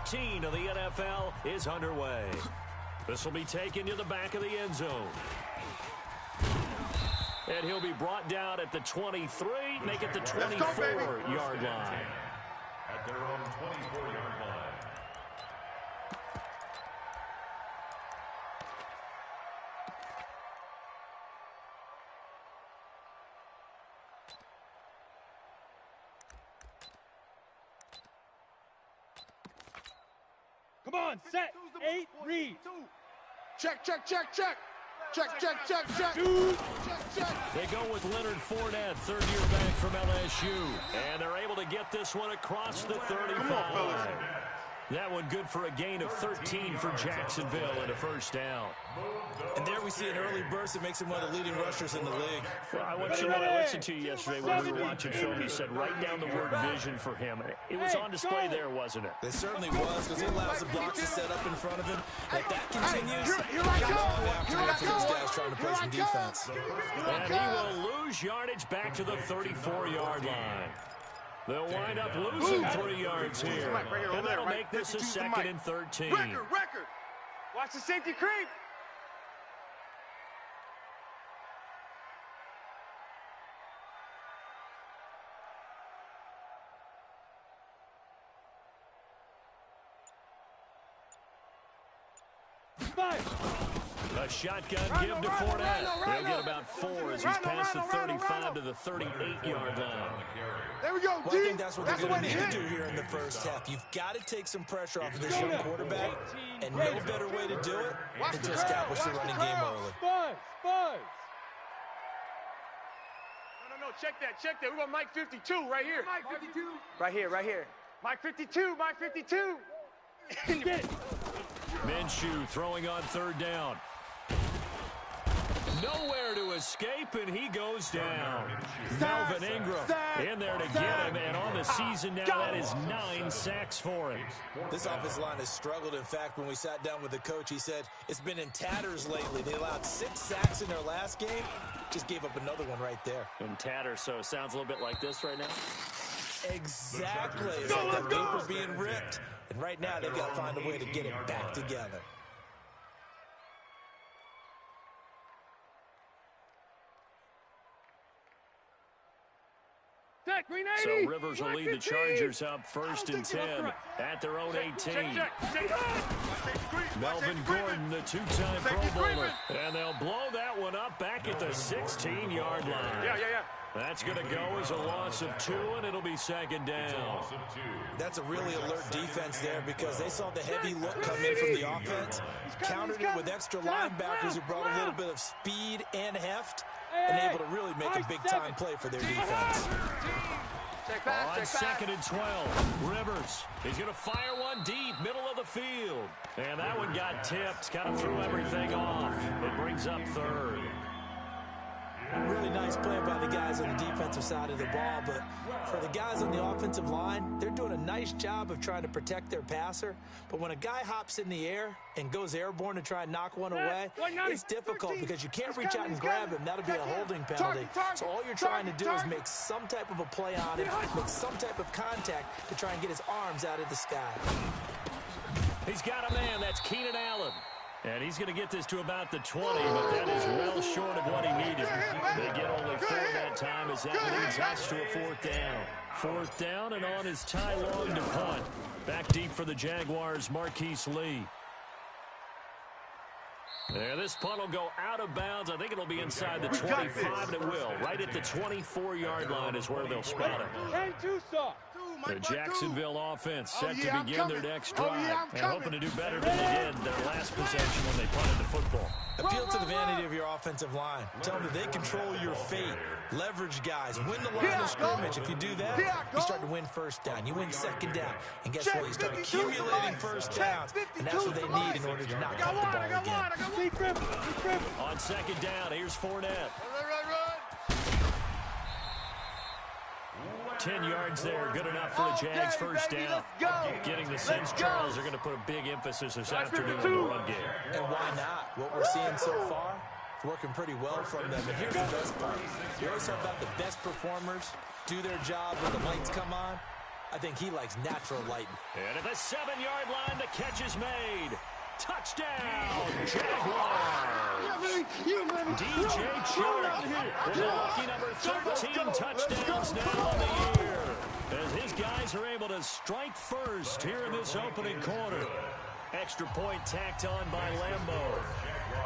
15 of the NFL is underway. This will be taken to the back of the end zone. And he'll be brought down at the 23, make it the 24-yard line. At their own 24-yard line. Come on, set, 8, read. Check, check, check, check. Check, check, check, check. Check, check. They go with Leonard Fournette, third-year back from LSU. And they're able to get this one across the 35. That one good for a gain of 13 for Jacksonville and a first down. And there we see an early burst that makes him one of the leading rushers in the league. Well, I want you to know, I listened to you yesterday when we were watching film. You said write down the word vision for him. It was on display there, wasn't it? It certainly was, because he allows the blocks to set up in front of him. If that continues, here I go. after for these guys trying to play some defense. And he will lose yardage back to the 34-yard line. They'll wind up losing 3 yards here. And that'll make this a 2nd and 13. Record. Watch the safety creep. A shotgun give to Fournette. He'll get about 4 as he's past the 35 to the 38-yard line. There we go, Well, I think that's what they're going to need to do here in the first half. You've got to take some pressure off of this young quarterback, and no better way to do it than to establish the running game early. Buzz. No, check that. We got Mike 52 right here. Mike 52? Right here. Mike 52. Get it. Minshew throwing on third down. Nowhere to escape, and he goes down. Melvin Ingram in there to get him, and on the season now, that is 9 sacks for him. This offensive line has struggled. In fact, when we sat down with the coach, he said it's been in tatters lately. They allowed 6 sacks in their last game. Just gave up another one right there. In tatters, so it sounds a little bit like this right now. Exactly. It's like that paper being ripped. And right now, they've got to find a way to get it back together. So Rivers will lead the Chargers up 1st and 10 at their own 18. Melvin Gordon, the 2-time Pro Bowler. And they'll blow that one up back at the 16-yard line. Yeah. That's going to go as a loss of 2, and it'll be 2nd down. That's a really alert defense there because they saw the heavy look come in from the offense, countered it with extra linebackers who brought a little bit of speed and heft, and able to really make a big-time play for their defense. On 2nd and 12, Rivers. He's going to fire one deep, middle of the field. And that one got tipped, kind of threw everything off. It brings up 3rd. Really nice play by the guys on the defensive side of the ball, but for the guys on the offensive line, they're doing a nice job of trying to protect their passer. But when a guy hops in the air and goes airborne to try and knock one away, it's difficult because you can't reach out and grab him. That'll be a holding penalty. So all you're trying to do is make some type of a play on him, make some type of contact to try and get his arms out of the sky. He's got a man. That's Keenan Allen. And he's going to get this to about the 20, but that is well short of what he needed. They get only 4 that time as that leads us to a 4th down. 4th down, and on is Ty Long to punt. Back deep for the Jaguars, Marquise Lee. And this punt will go out of bounds. I think it'll be inside the 25, and it will. Right at the 24-yard line is where they'll spot it. And 2 soft. The Jacksonville offense set to begin their next drive and hoping to do better than they did their last possession when they punted the football. Appeal to the vanity of your offensive line. Tell them that they control your fate. Leverage guys. Win the line of scrimmage. If you do that, you start to win 1st down. You win 2nd down. And guess what? You start accumulating 1st downs. And that's what they need in order to not punt the ball again. On 2nd down, here's Fournette. 10 yards there, good enough for the Jags' 1st down. Getting the sense Charles are going to put a big emphasis this afternoon on the run game. And why not? What we're seeing so far, it's working pretty well from them. And here's the best part. You always talk about the best performers do their job when the lights come on. I think he likes natural lighting. And at the 7-yard line, the catch is made. Touchdown, Jaguars! DJ Chark with a lucky number 13 touchdowns now on the year, as his guys are able to strike first here in this opening quarter. Extra point tacked on by Lambeau.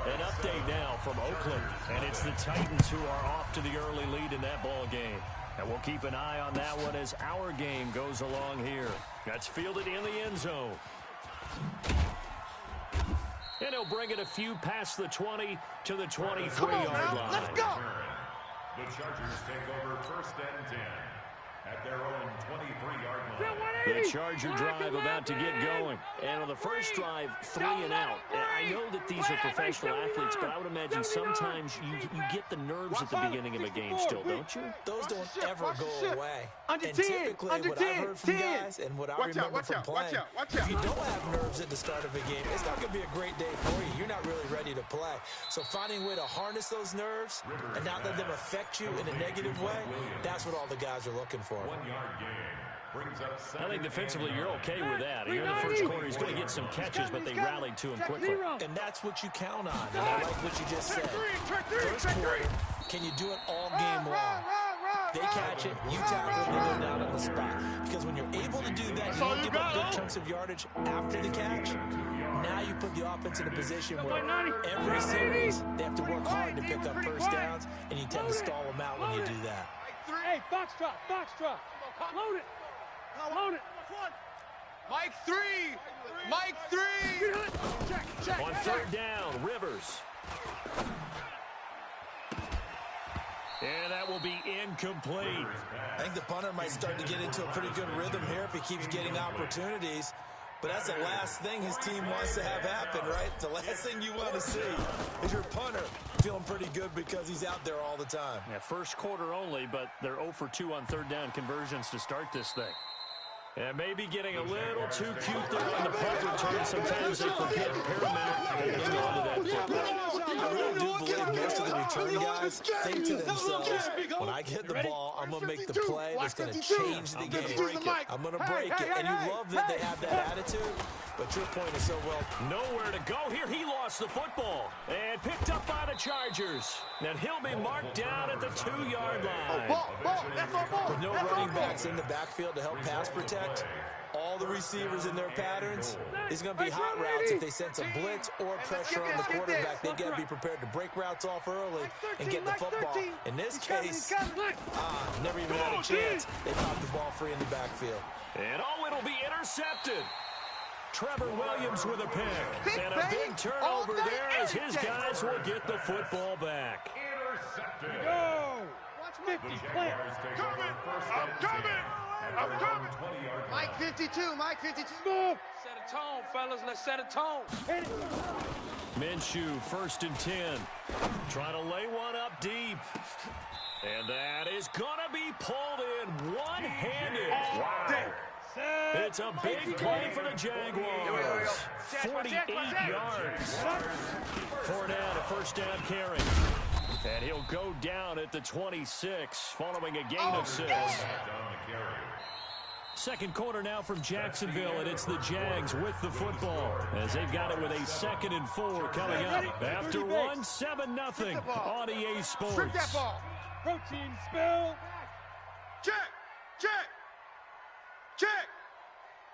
An update now from Oakland, and it's the Titans who are off to the early lead in that ball game. And we'll keep an eye on that one as our game goes along here. That's fielded in the end zone. And he'll bring it a few past the 20 to the 23-yard line. Let's go! The Chargers take over first and 10 at their own 23-yard line. The Charger drive about to get going. And on the first drive, 3 and out. I know that these are professional athletes, but I would imagine sometimes you get the nerves at the beginning of a game still, don't you? Those don't ever go away. And typically what I've heard from guys and what I remember from playing, if you don't have nerves at the start of a game, it's not going to be a great day for you. You're not really ready to play. So finding a way to harness those nerves and not let them affect you in a negative way, that's what all the guys are looking for. 1-yard gain. I think defensively you're okay with that. Here in the first quarter, he's going to get some catches, but they rallied to him quickly. And that's what you count on. And I like what you just said. First quarter, can you do it all game long? They catch it, you tackle it, they go down on the spot. Because when you're able to do that, you don't give up good chunks of yardage after the catch. Now you put the offense in a position where every series they have to work hard to pick up first downs, and you tend to stall them out when you do that. Hey, foxtrot, foxtrot. Load it. Load it. Mike 3. Mike 3. Check. On third down, Rivers. And that will be incomplete. I think the punter might start to get into a pretty good rhythm here if he keeps getting opportunities. But that's the last thing his team wants to have happen, right? The last thing you want to see is your punter feeling pretty good because he's out there all the time. Yeah, first quarter only, but they're 0 for 2 on third down conversions to start this thing. And maybe getting a little too cute there on the punt return. Sometimes they forget Paramount holding on to that football. I really do believe most of the return guys think to themselves, when I get the ball, I'm going to make the play that's going to change the game. I'm going to break it. And you love that they have that attitude, but your point is so well. Nowhere to go here. He lost the football and picked up by the Chargers. And he'll be marked down at the 2-yard line. With no running backs in the backfield to help pass protect, all the receivers in their patterns, is going to be hot routes. If they sense a blitz or pressure on the quarterback, they've got to be prepared to break routes off early and get the football. In this case, never even had a chance. They popped the ball free in the backfield. And it'll be intercepted. Trevor Williams with a pick. And a big turnover there as his guys will get the football back. Intercepted. Go. 50, plant. I'm coming. Mike 52, Mike 52. Move. Set a tone, fellas. Let's set a tone. Hit it. Minshew, 1st and 10. Trying to lay one up deep. And that is going to be pulled in one-handed. Wow. It's a big play for the Jaguars. 48 yards. For now, a first down carry. And he'll go down at the 26 following a gain of 6. Second quarter now from Jacksonville, and it's the Jags with the football as they've got it with a 2nd and 4 coming up after 7-0 on EA Sports. Protein spill. Check.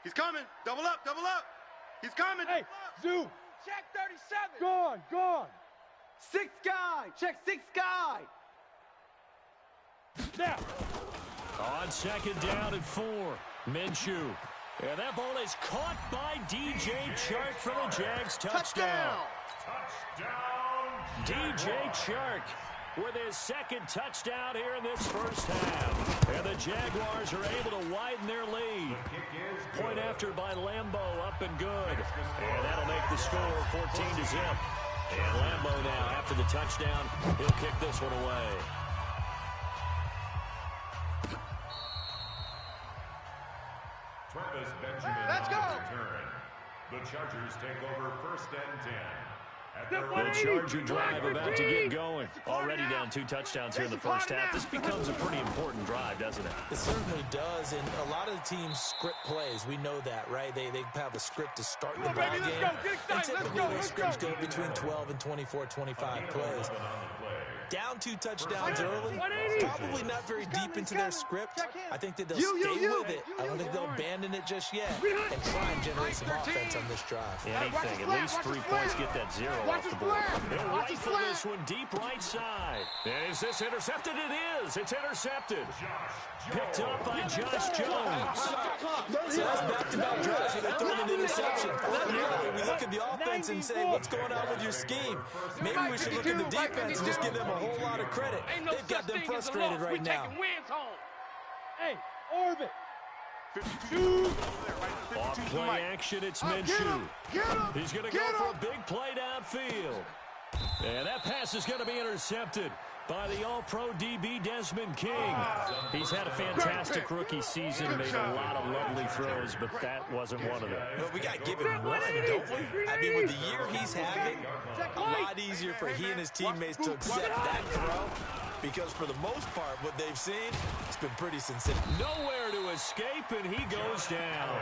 He's coming. Double up. He's coming. Hey, Zoo. Check 37. Gone. 6th guy. Check 6th guy. Now. On 2nd down and 4, Minshew. And that ball is caught by DJ Chark for the Jags touchdown. DJ Chark with his 2nd touchdown here in this first half. And the Jaguars are able to widen their lead. Point after by Lambeau, up and good. And that'll make the score 14-0. And Lambeau now, after the touchdown, he'll kick this one away. Travis Benjamin. Let's go. Return. The Chargers take over 1st and 10 The Charger drive about to get going. Already down 2 touchdowns here in the first half. This becomes a pretty important drive, doesn't it? It certainly does, and a lot of the teams script plays. We know that, right? They have a script to start the ball game. And typically those scripts go between 12 and 24, 25 plays. Down 2 touchdowns early, probably not very deep into their script. I think that they'll stay with it. I don't think they'll abandon it just yet and try and generate some offense on this drive. Anything, at least 3 points, get that 0 off the board. He'll rifle this one deep right side. And is this intercepted? It is. It's intercepted. Picked up by Josh Jones. So that's back-to-back drives where they're throwing an interception. Ordinarily, we look at the offense and say, what's going on with your scheme? Maybe we should look at the defense and just give them a whole lot of credit. They've got them frustrated right now. Hey, Orbit. Off play action, it's Minshew. He's going to go for a big play downfield. And that pass is going to be intercepted by the All-Pro DB Desmond King. He's had a fantastic rookie season, made a lot of lovely throws, but that wasn't one of them. But we got to give him one, don't we? I mean, with the year he's having, a lot easier for he and his teammates to accept that throw, because for the most part, what they've seen, it's been pretty sincere. Nowhere to escape, and he goes down.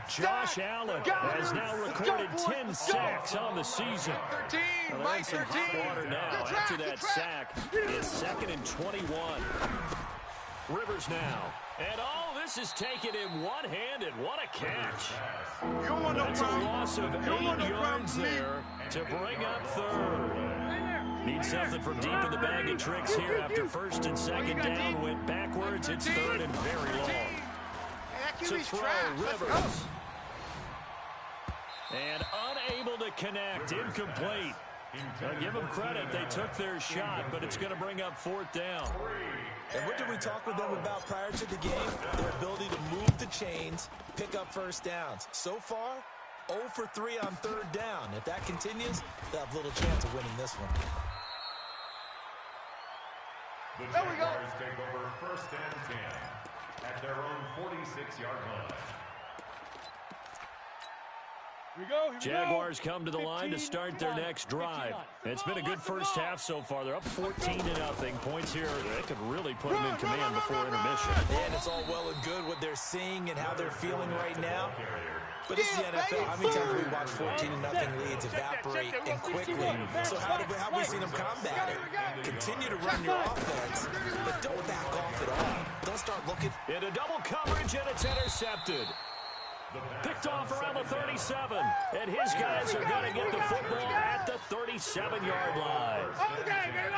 Josh Allen has now recorded 10 sacks on the season. Well, they're in some hot water now after that sack. It's 2nd and 21. Rivers now. And this is taken in one-handed. What a catch. That's a loss of 8 yards there to bring up 3rd. Need something from deep in the bag of tricks here after 1st and 2nd down. Went backwards. It's 3rd and very long. To throw, Rivers. And unable to connect. Incomplete. Give them credit. They took their shot, but it's going to bring up 4th down. And what did we talk with them about prior to the game? Their ability to move the chains, pick up first downs. So far, 0 for 3 on 3rd down. If that continues, they'll have little chance of winning this one. The Jaguars take over 1st and 10 at their own 46-yard line. Jaguars come to the line to start their next drive. It's been a good first half so far. They're up 14-0. Points here, they could really put them in command before intermission. And it's all well and good what they're seeing and how they're feeling right now. But this is the NFL. How many times have we watched 14-0 leads evaporate and quickly? So how have we seen them combat it? Continue to run your offense, but don't back off at all. Don't start looking. Into double coverage, and it's intercepted. Picked off around the 37, and his guys are going to get the football at the 37-yard line.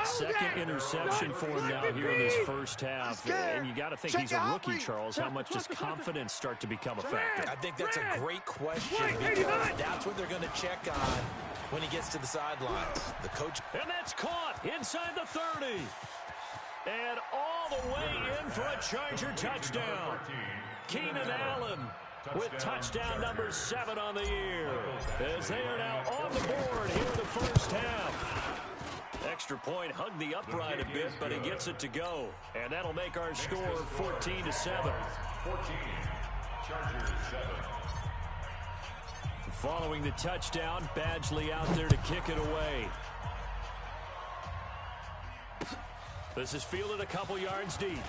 2nd interception for him now here in this first half. And you got to think he's a rookie, Charles. How much does confidence start to become a factor? I think that's a great question, because that's what they're going to check on when he gets to the sidelines. The coach. And that's caught inside the 30. And all the way in for a Charger touchdown. Keenan Allen with touchdown number 7 on the year, as they are now on the board here in the first half. Extra point hugged the upright a bit, but he gets it to go. And that'll make our score 14-7. 14, Chargers 7. Following the touchdown, Badgley out there to kick it away. This is fielded a couple yards deep.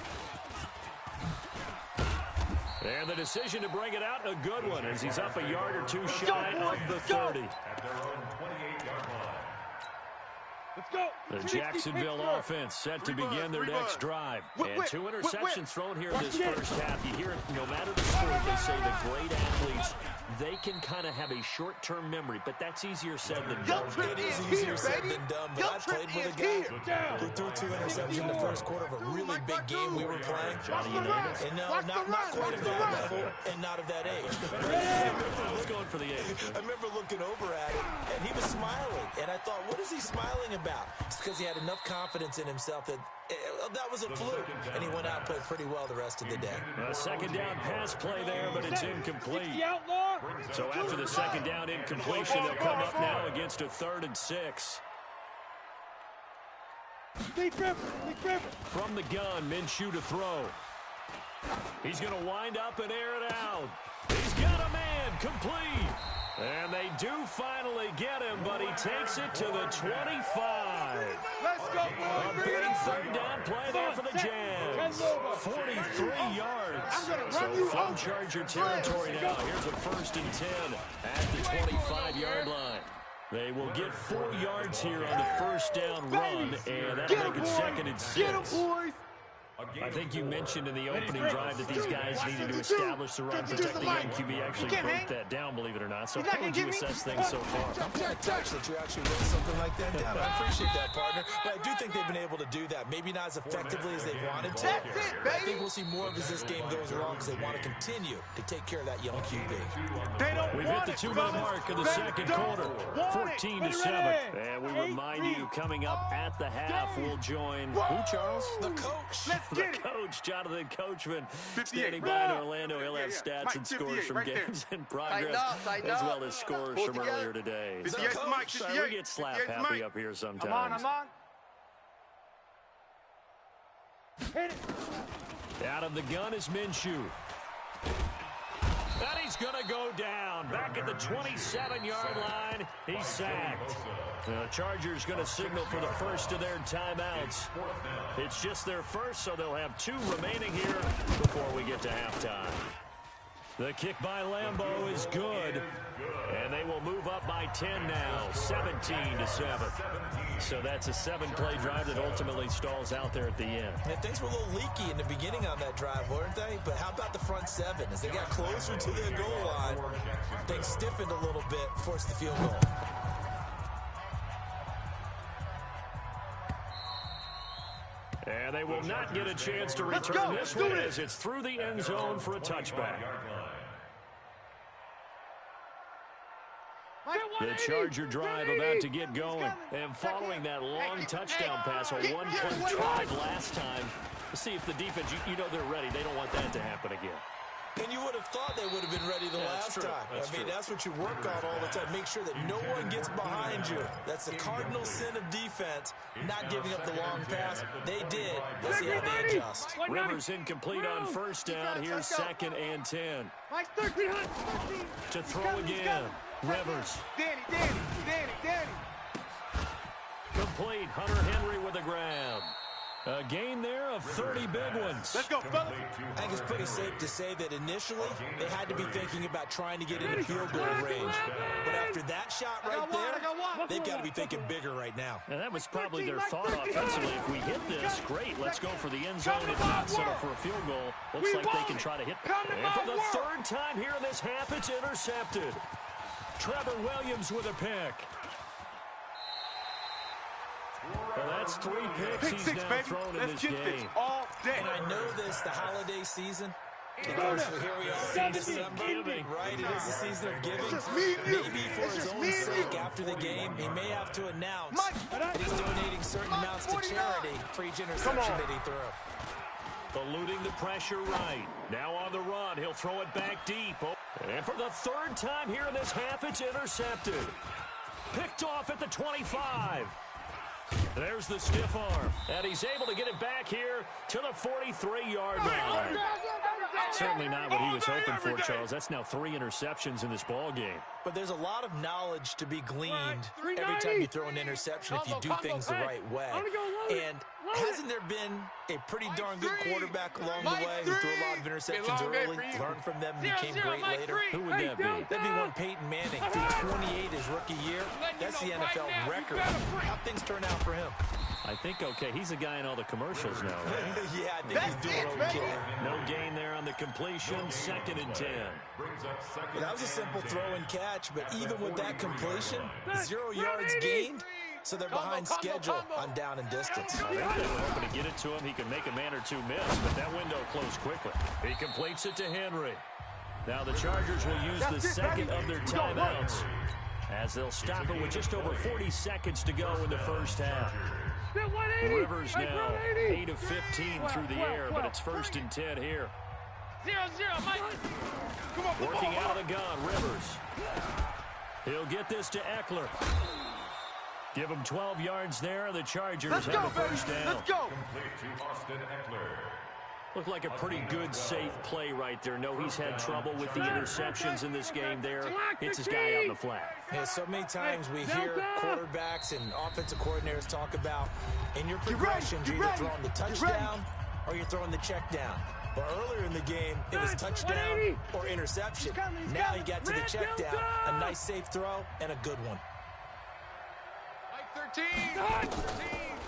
And the decision to bring it out, a good one, as he's up a yard or 2 shy of the 30. At their own 28-yard line. Let's go. The Jacksonville offense set to begin their next drive. And 2 interceptions thrown here in this first half. You hear it, no matter the sport, they say the great athletes, they can kind of have a short-term memory, but that's easier said than done. It is easier said than done, but I played with a guy who threw 2 interceptions in the first quarter of a really big game we were playing. And no, not quite of that level and not of that age. Let's go for the age. I remember looking over at him, and he was smiling. And I thought, what is he smiling about? It's because he had enough confidence in himself that that was a fluke. And he went out and played pretty well the rest of the day. A 2nd down pass play there, but it's incomplete. So after the 2nd down incompletion, they'll come up now against a 3rd and 6. From the gun, Minshew to throw. He's going to wind up and air it out. He's got a man, complete. And they do finally get him, but he takes it to the 25. Let's go, A boys. big third down play there for the Jags. 43 yards. So from Charger territory now. Here's a 1st and 10 at the 25-yard line. They will get 4 yards here on the 1st down run, and that'll make it 2nd and 6. I think you mentioned in the opening drive that these guys needed to establish the run, protect the young QB. Actually broke that down, believe it or not. So how would you assess things so far? I'm kind of touched that you actually wrote something like that down. I appreciate that, partner. But I do think they've been able to do that. Maybe not as effectively as they wanted to. But I think we'll see more of as this game goes along because they want to continue to take care of that young QB. We've hit the 2-minute mark of the second quarter. 14-7. And we remind you, coming up at the half, we'll join who, Charles? The coach. The coach, Jonathan Coachman, standing by in Orlando. He'll have stats and scores from games in progress, as well as scores from earlier today. So, we get slap happy up here sometimes. I'm on. Hit it. Out of the gun is Minshew. And he's going to go down. Back at the 27-yard line, he's sacked. The Chargers going to signal for the first of their timeouts. It's just their first, so they'll have 2 remaining here before we get to halftime. The kick by Lambeau is good. And they will move up by 10 now, 17-7. So that's a 7-play drive that ultimately stalls out there at the end. And things were a little leaky in the beginning on that drive, weren't they? But how about the front 7? As they got closer to the goal line, things stiffened a little bit, forced the field goal. And they will not get a chance to return this one as it's through the end zone for a touchback. The Charger drive about to get going. And following that long touchdown pass, a one-play drive last time, to see if the defense, you know they're ready. They don't want that to happen again. And you would have thought they would have been ready the last time. I mean, that's what you work on all the time. Make sure that no one gets behind you. That's the cardinal sin of defense, not giving up the long pass. They did. Let's see how they adjust. Rivers incomplete on 1st down. Here's 2nd and 10. To throw again. Rivers. Danny. Complete. Hunter Henry with a grab. A gain there of 30 big ones. Let's go, fellas. I think it's pretty safe to say that initially they had to be thinking about trying to get into field goal range. But after that shot right there, they've got to be thinking bigger right now. And that was probably their thought offensively. If we hit this, great. Let's go for the end zone. If not, settle for a field goal. Looks like they can try to hit. And for the 3rd time here in this half, it's intercepted. Trevor Williams with a pick. Well, that's 3 picks he's now thrown in this game. All day. And I know this, the holiday season, because here we are in December, right? It is the season of giving. Maybe for his own sake after the game, he may have to announce that he's donating certain amounts to charity for each interception that he threw. Eluding the pressure right. Now on the run, he'll throw it back deep. And for the 3rd time here in this half, it's intercepted. Picked off at the 25. There's the stiff arm, and he's able to get it back here to the 43-yard line. Certainly not what he was hoping for, Charles. That's now 3 interceptions in this ball game. But there's a lot of knowledge to be gleaned every time you throw an interception if you do things the right way. And hasn't there been a pretty darn good quarterback along the way who threw a lot of interceptions early, learned from them, and became great later? Who would that be? That'd be one Peyton Manning, threw 28 his rookie year. That's the NFL record. How'd things turn out for him? I think, okay, he's a guy in all the commercials now, right? Yeah, I think he's doing okay. No gain there on the completion, 2nd and 10. That was a simple throw and catch, but even with that completion, 0 yards gained, so they're behind schedule on down and distance. I think they were hoping to get it to him. He could make a man or 2 miss, but that window closed quickly. He completes it to Henry. Now the Chargers will use the 2nd of their timeouts as they'll stop it with just over 40 seconds to go in the first half. Rivers now 8 of 15 through the air, but it's 1st and 10 here. 0-0, Mike. Working out of the gun, Rivers. He'll get this to Eckler. Give him 12 yards there, and the Chargers have a 1st down. Let's go. Complete to Austin Eckler. Looked like a pretty good, safe play right there. No, he's had trouble with the interceptions in this game there. Hits his guy out in the flat. Yeah, so many times we hear quarterbacks and offensive coordinators talk about in your progressions, you're either throwing the touchdown or you're throwing the check down. But earlier in the game, it was touchdown or interception. Now he got to the check down, a nice safe throw, and a good one. Mike 13.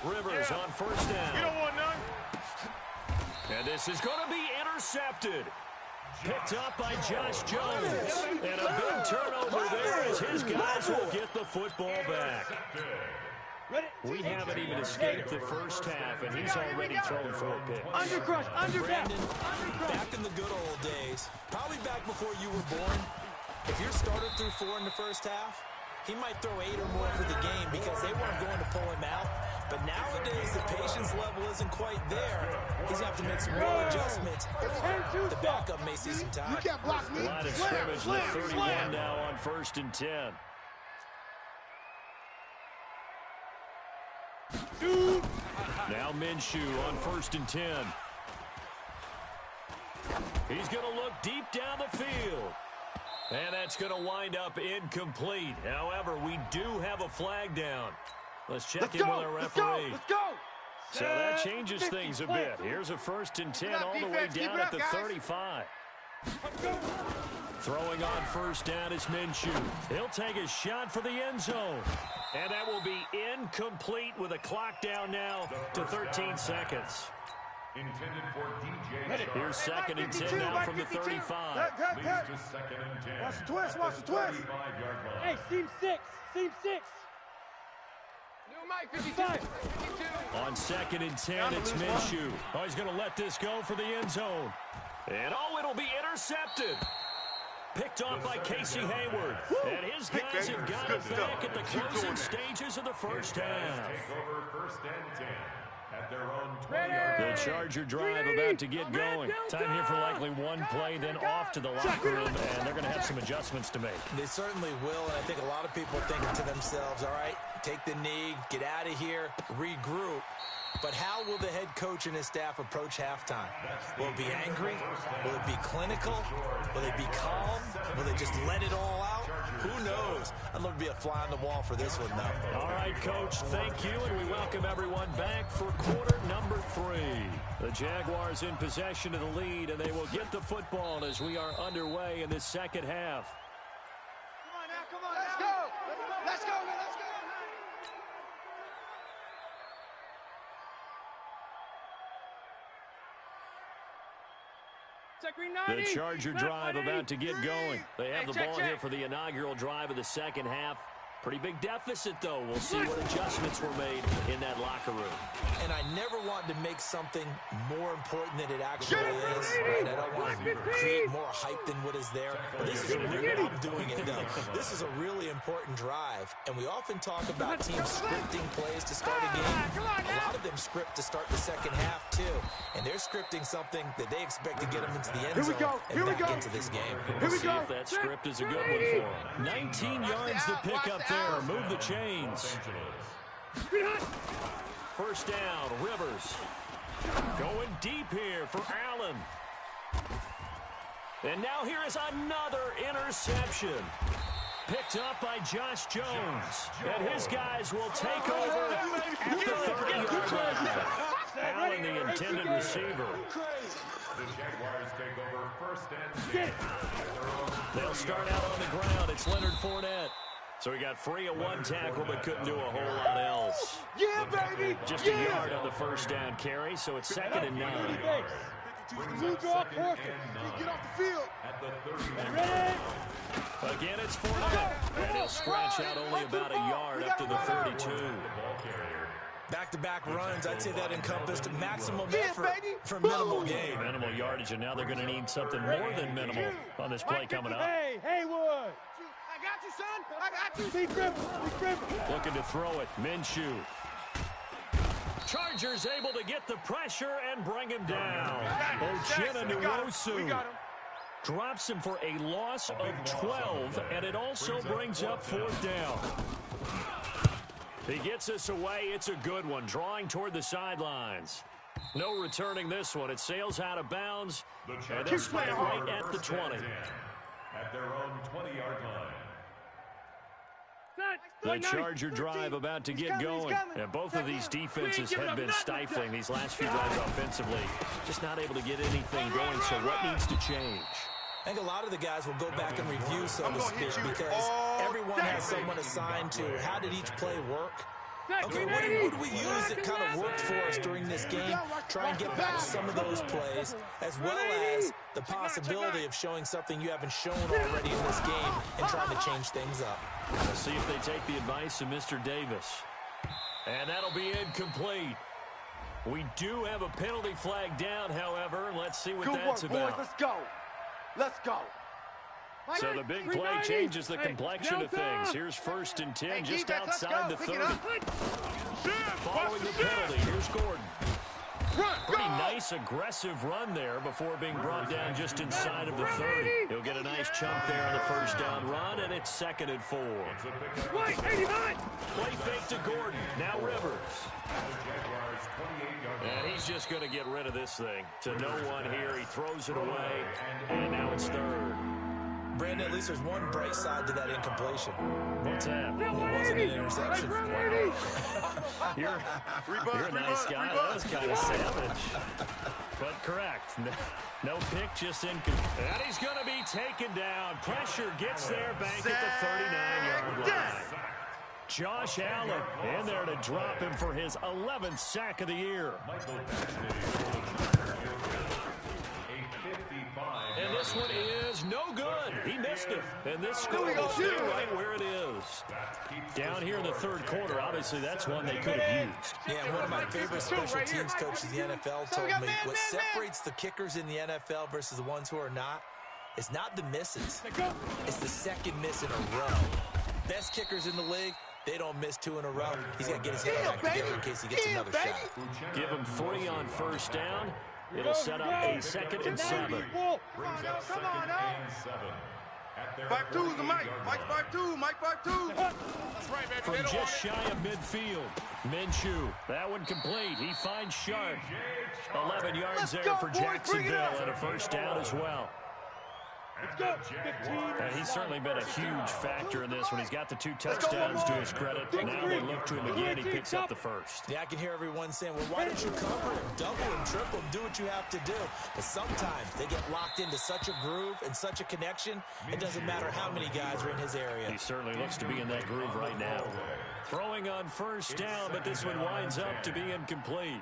Rivers on first down. You don't want none. And this is going to be intercepted. Picked up by Josh Jones. And a big turnover there as his guys will get the football back. We haven't even escaped the first half, and he's already thrown 4 picks. Undercrush, Brandon, back in the good old days, probably back before you were born, if your starter threw 4 in the first half, he might throw 8 or more for the game because they weren't going to pull him out. But nowadays, the patience level isn't quite there. He's going to have to make some more adjustments. The backup may see some time. You can't block me. Line of scrimmage, the 31 now on 1st and 10. Now Minshew on 1st and 10. He's going to look deep down the field. And that's going to wind up incomplete. However, we do have a flag down. Let's check in with our referee. Let's go. So that changes things a bit. Here's a 1st and 10 all the way down at the 35. Throwing on 1st down is Minshew. He'll take a shot for the end zone. And that will be incomplete with a clock down now to 13 seconds. Intended for DJ. Here's 2nd and 10 now from the 35. Leads to 2nd and 10. Watch the twist, watch the twist. 35-yard line. Hey, seam 6. Seam 6. New Mike 52. On 2nd and 10, it's Minshew. Oh, he's going to let this go for the end zone. And oh, it'll be intercepted. Picked off by Casey Hayward. And his guys have got it back at the closing stages of the first half. Take over 1st and 10 at their own 20-yard. The Charger drive about to get going. Time here for likely one play, then off to the locker room, and they're going to have some adjustments to make. They certainly will, and I think a lot of people are thinking to themselves, all right, take the knee, get out of here, regroup. But how will the head coach and his staff approach halftime? Will it be angry? Will it be clinical? Will they be calm? Will they just let it all out? Who knows? I'd love to be a fly on the wall for this one, though. All right, Coach, thank you, and we welcome everyone back for quarter number 3. The Jaguars in possession of the lead, and they will get the football as we are underway in this second half. Come on now, come on. Let's go. Let's go, man. Let's go. The Charger drive about to get going. They have the ball here for the inaugural drive of the second half. Pretty big deficit, though. We'll see what adjustments were made in that locker room. And I never want to make something more important than it actually is. Right? I don't want to create more hype than what is there. But this is I'm doing it, though. This is a really important drive. And we often talk about teams scripting plays to start a game. A lot of them script to start the second half, too. And they're scripting something that they expect to get them into the end zone and back into this game. We'll see if that script is a good one for them. 19 yards to pick up there. Move the chains. First down, Rivers. Going deep here for Allen. And now here is another interception. Picked up by Josh Jones. And his guys will take over at the 30-yard line. Allen, the intended receiver. The Jaguars take over 1st and 10. They'll start out on the ground. It's Leonard Fournette. So he got free of one tackle, but couldn't do a whole lot else. Yeah, baby. Just a yard on the first down carry, so it's 2nd and 9. Blue draw perfect. Get off the field. At the 30. Again, it's Fournette. And he'll scratch out only about a yard up to the 32. Back-to-back runs, I'd say that encompassed maximum effort for minimal gain. Minimal yardage, and now they're going to need something more than minimal on this play coming up. Hey, Haywood. I got you, son. I got you. Be crippled. Looking to throw it, Minshew. Chargers able to get the pressure and bring him down. Ojena Nwosu drops him for a loss of 12, and it also brings up 4th down. He gets us away. It's a good one, drawing toward the sidelines. No returning this one. It sails out of bounds, and they'll spot it right at the 20. At their own 20-yard line. The Charger drive about to get going. And both of these defenses have been stifling these last few drives offensively. Just not able to get anything going, so what needs to change? I think a lot of the guys will go back and review, so to speak, because everyone has someone assigned to how did each play work. Okay, what do we use that kind of worked for us during this game? Try and get back to some of those plays, as well as the possibility of showing something you haven't shown already in this game and trying to change things up. We'll see if they take the advice of Mr. Davis. And that'll be incomplete. We do have a penalty flag down, however. Let's see what that's about. Let's go. Let's go. So the big play changes the complexion of things. Here's 1st and 10 just outside the 30. Following the penalty, here's Gordon. Pretty nice, aggressive run there before being brought down just inside of the 30. He'll get a nice chunk there on the first down run, and it's 2nd and 4. Play fake to Gordon. Now Rivers. And he's just going to get rid of this thing. To no one here. He throws it away, and now it's 3rd. Brandon, at least there's one bright side to that incompletion. What's that? It wasn't an interception. You're a nice guy. That was kind of savage. But correct. No pick, just incomplete. And he's going to be taken down. Pressure gets there back at the 39-yard line. Josh Allen in there to drop him for his 11th sack of the year. And this one is no good. He missed it. And this score will stay right where it is. Down here in the 3rd quarter, obviously that's one they could have used. Yeah, one of my favorite special teams coaches in the NFL told me what separates the kickers in the NFL versus the ones who are not is not the misses. It's the second miss in a row. Best kickers in the league, they don't miss 2 in a row. He's got to get his head back together in case he gets another shot. Give him 3 on first down. It'll set up a 2nd and 7. Brings up 2nd and 7. 5-2 is the Mike. Mike 5-2. Mike 5-2. That's right, baby. From just shy of midfield, Minshew. That one complete. He finds Sharp. 11 yards there for Jacksonville and a first down as well. And he's certainly been a huge factor in this one. He's got the 2 touchdowns to his credit. Now they look to him again. He picks up the first. Yeah, I can hear everyone saying, well, why don't you cover him, double him, triple him, do what you have to do. But sometimes they get locked into such a groove and such a connection, it doesn't matter how many guys are in his area. He certainly looks to be in that groove right now. Throwing on first down, but this one winds up to be incomplete.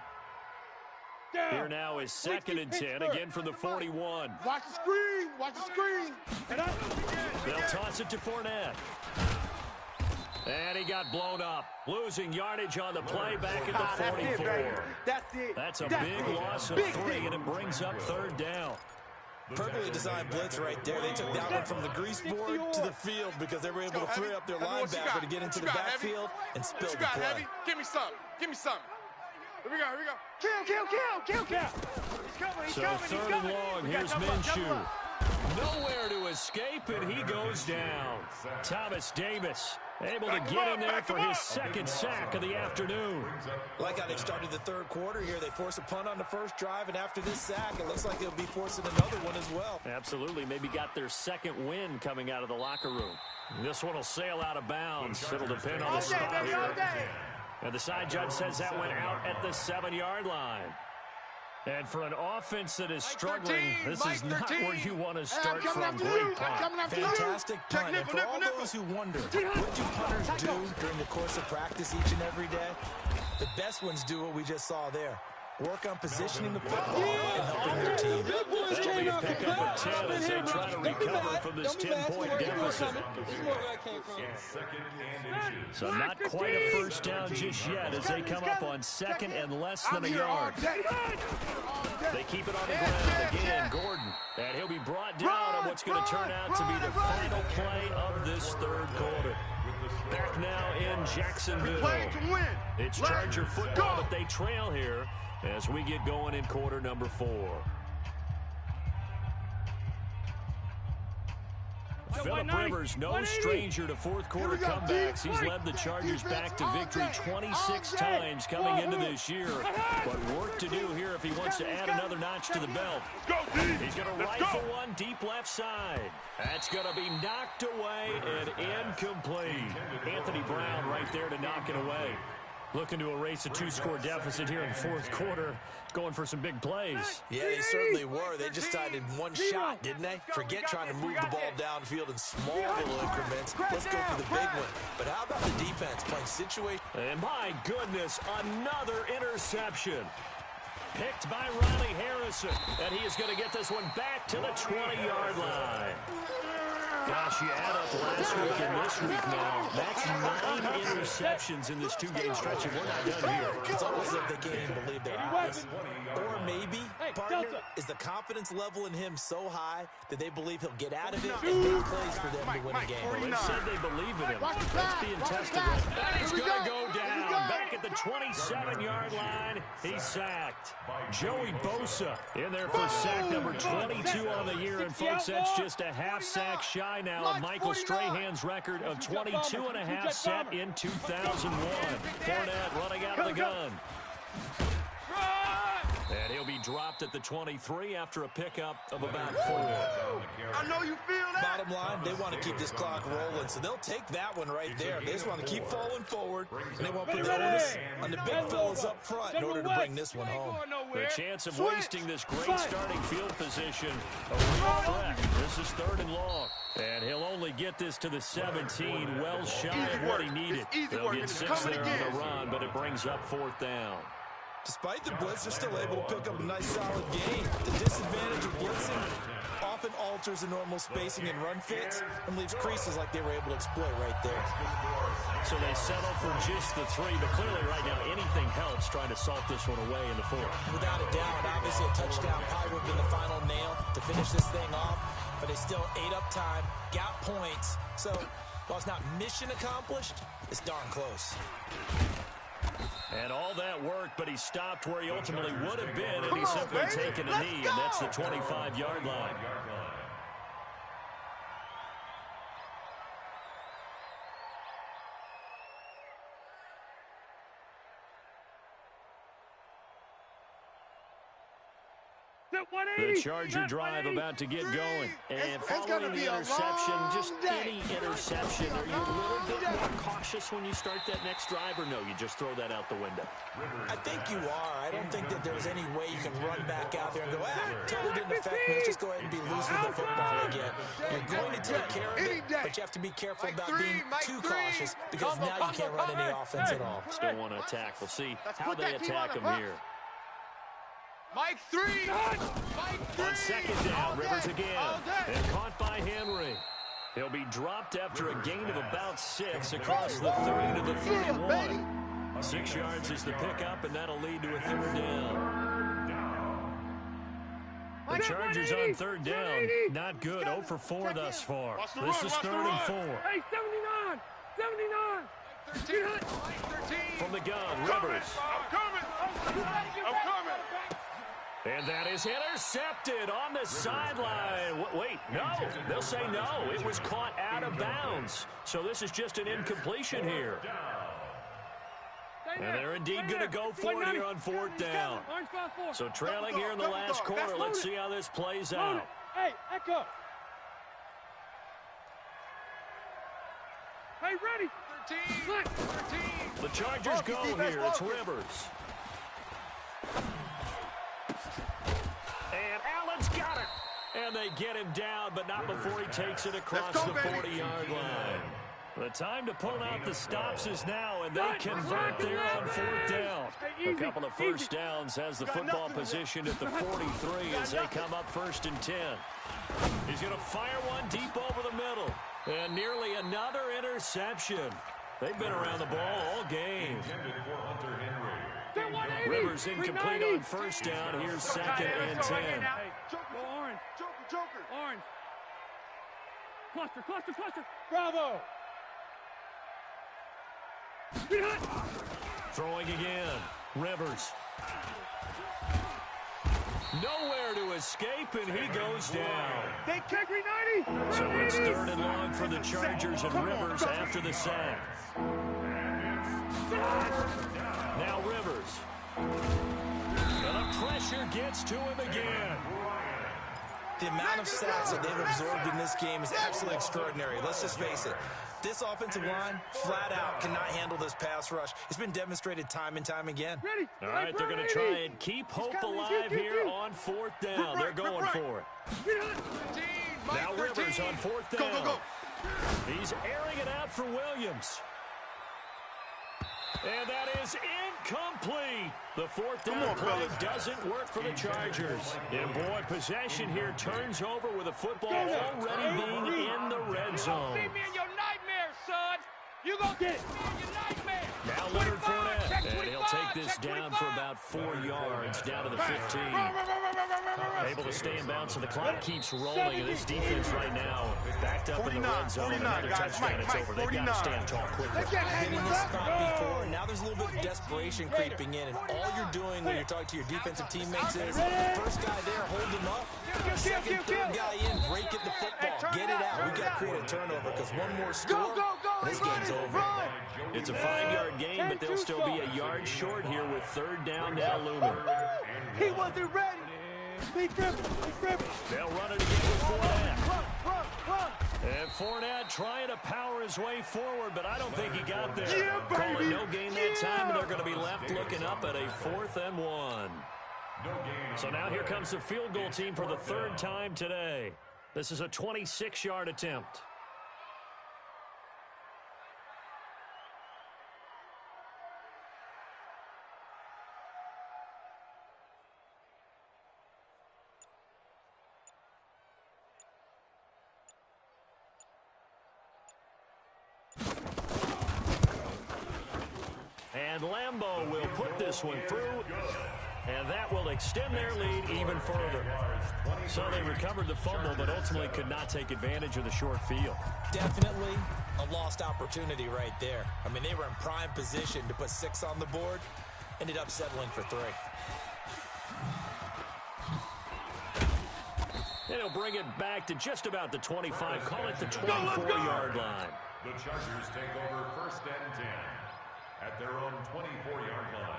Here now is 2nd and 10, again from the 41. Watch the screen. Watch the screen. They'll toss it to Fournette. And he got blown up. Losing yardage on the play back at the 44. That's a big loss of 3, and it brings up 3rd down. Perfectly designed blitz right there. They took that one from the grease board to the field because they were able to free up their linebacker to get into the backfield and spill the play. Give me some. Give me some. Here we go, here we go. Kill. So 3rd and long, here's Minshew. Nowhere to escape, and he goes down. Thomas Davis able to get in there for his 2nd sack of the afternoon. Like how they started the 3rd quarter here, they force a punt on the first drive, and after this sack, it looks like they'll be forcing another one as well. Absolutely. Maybe got their 2nd win coming out of the locker room. This one will sail out of bounds. It'll depend on the spot here. And the side judge says that went out at the 7-yard line. And for an offense that is struggling, this is not where you want to start from. Great punt. Fantastic punt. And for all those who wonder, what do punters do during the course of practice each and every day? The best ones do what we just saw there. Work on positioning the football and helping their team. That'll be a pickup of 10 as they try to recover from this 10-point deficit. So not quite a first down just yet as they come up on 2nd and less than a yard. They keep it on the ground again, Gordon. And he'll be brought down on what's going to turn out to be the final play of this 3rd quarter. Back now in Jacksonville. It's Charger football, but they trail here as we get going in quarter number 4. Phillip Rivers, no stranger to fourth-quarter comebacks. He's led the Chargers back to victory 26 times coming into this year. But work to do here if he wants to add another notch to the belt. He's going to rifle one deep left side. That's going to be knocked away and incomplete. Anthony Brown right there to knock it away. Looking to erase a two-score deficit here in the fourth quarter, going for some big plays. Yeah, they certainly were. They just decided one shot, didn't they? Forget trying to move the ball downfield in small little increments. Let's go for the big one. But how about the defense playing situation? And my goodness, another interception. Picked by Riley Harrison. And he is going to get this one back to the 20-yard line. Gosh, you add up last week and this week now. That's 9 interceptions in this two-game stretch, and we're not done here. It's almost like they can't even believe their eyes. Or maybe, partner, is the confidence level in him so high that they believe he'll get out of it and make plays for them to win a game. Well, they said they believe in him. That's being tested. That is going to go down. Back at the 27-yard line, he's sacked. Joey Bosa in there for sack number 22 on the year. And, folks, that's just a half sack shy now of Michael Strahan's record of 22.5 set in 2001. Fournette running out of the gun. And he'll be dropped at the 23 after a pickup of about 4. I know you feel that. Bottom line, they want to keep this clock rolling, so they'll take that one right there. They just want to keep falling forward, and they won't put the onus on the big fellas up front in order to bring this one home. The chance of wasting this great starting field position, a real threat. This is 3rd and long. And he'll only get this to the 17, well shy of what he needed. They'll get 6 there on the run, but it brings up 4th down. Despite the blitz, they're still able to pick up a nice solid gain. The disadvantage of blitzing often alters the normal spacing and run fits and leaves creases like they were able to exploit right there. So they settle for just the 3, but clearly right now anything helps trying to salt this one away in the 4th. Without a doubt, obviously a touchdown probably would have been the final nail to finish this thing off, but they still ate up time, got points. So while it's not mission accomplished, it's darn close. And all that work, but he stopped where he ultimately would have been, and he's simply taken a knee, and that's the 25-yard line. The Charger drive about to get going. And following the interception, just any interception, are you a little bit more cautious when you start that next drive, or no, you just throw that out the window? I think you are. I don't think that there's any way you can run back out there and go, totally didn't affect me. Let's just go ahead and be loose with the football again. You're going to take care of it, but you have to be careful about being too cautious because now you can't run any offense at all. Still want to attack. We'll see how they attack him here. Mike 3. Mike 3. On 2nd down, Rivers again. And caught by Henry. He'll be dropped after a gain of about 6 across the 30 to the 31. 6 yards is the pickup, and that'll lead to a 3rd down. The Chargers on 3rd down. Not good. 0 for 4 thus far. This is 3rd and 4. Hey, 79! 79! 13. From the gun, Rivers. I'm coming. And that is intercepted on the sideline. Wait, no. They'll say no. It was caught out of bounds. So this is just an incompletion here. And they're indeed going to go for it here on 4th down. So trailing here in the last quarter. Let's see how this plays out. Hey, Echo. Hey, ready. 13. The Chargers go here. It's Rivers. And Allen's got it. And they get him down, but not before he takes it across the 40-yard line. The time to pull out the stops is now, and they convert there on 4th down. A couple of first downs has the football position at the 43 as they come up 1st and 10. He's going to fire one deep over the middle. And nearly another interception. They've been around the ball all game. Rivers incomplete on 1st down. Here's 2nd and 10. Joker. Orange. Cluster. Bravo. Throwing again. Rivers. Nowhere to escape, and he goes down. They kick me 90. So it's 3rd and long for the Chargers and Rivers after the sack. Now Rivers. And the pressure gets to him again. The amount of sacks that they've absorbed in this game is absolutely extraordinary. Let's just face it. This offensive line, flat out, cannot handle this pass rush. It's been demonstrated time and time again. All right, they're going to try and keep hope alive here on 4th down. They're going for it. Now Rivers on 4th down. Go. He's airing it out for Williams. And that is incomplete. The 4th down play doesn't work for the Chargers. And boy, possession here turns over with the football already being in the red zone. See me in your nightmare, son. You gonna get it in your nightmare. Now Leonard Fournette, and he'll take this down for about 4 yards, down to the 15. Able to stay in bounds, so the clock keeps rolling. And this defense right now backed up in the red zone. Another touchdown, it's over. They've got to stand tall quickly. Been in this spot before, and now there's a little bit of desperation creeping in, and all you're doing when you're talking to your defensive teammates is first guy there, hold him up. Second, third guy in, break it the football, get it out. We got to create a turnover because one more score, and this game's over. It's a 5-yard gain, but they'll still be a yard short here with 3rd down now looming. He wasn't ready. He gripped. They'll run it again with Fournette. And Fournette trying to power his way forward, but I don't think he got there. Call it no gain that time, and they're going to be left looking up at a 4th and 1. So now here comes the field goal team for the 3rd time today. This is a 26-yard attempt. And Lambeau will put this one through, and that will extend their lead even further. So they recovered the fumble, but ultimately could not take advantage of the short field. Definitely a lost opportunity right there. I mean, they were in prime position to put 6 on the board, ended up settling for 3. And he'll bring it back to just about the 25, call it the 24-yard line. The Chargers take over 1st and 10 at their own 24-yard line.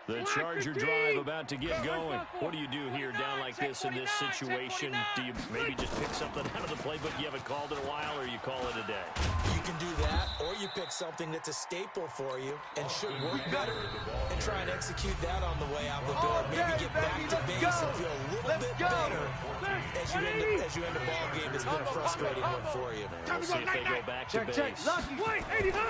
The Charger drive about to get going. What do you do here down like this in this situation? Do you maybe just pick something out of the playbook you haven't called in a while, or you call it a day? You can do that, or you pick something that's a staple for you and should work better and try and execute that on the way out the door. Maybe get back to base and feel a little bit better as you end a ball game that's been a frustrating one for you. We'll see if they go back to base. Wait, 89.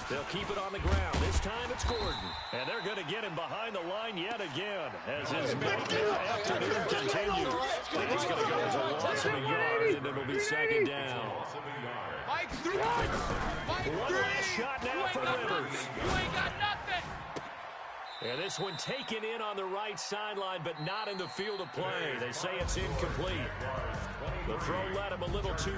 They'll keep it on the ground. This time it's Gordon. And they're going to get him behind the line yet again as his afternoon continues. And he's going to go as a loss of a yard, and it'll be 2nd down. One last shot now for Rivers. You ain't got nothing. And this one taken in on the right sideline, but not in the field of play. They say it's incomplete. The throw led him a little too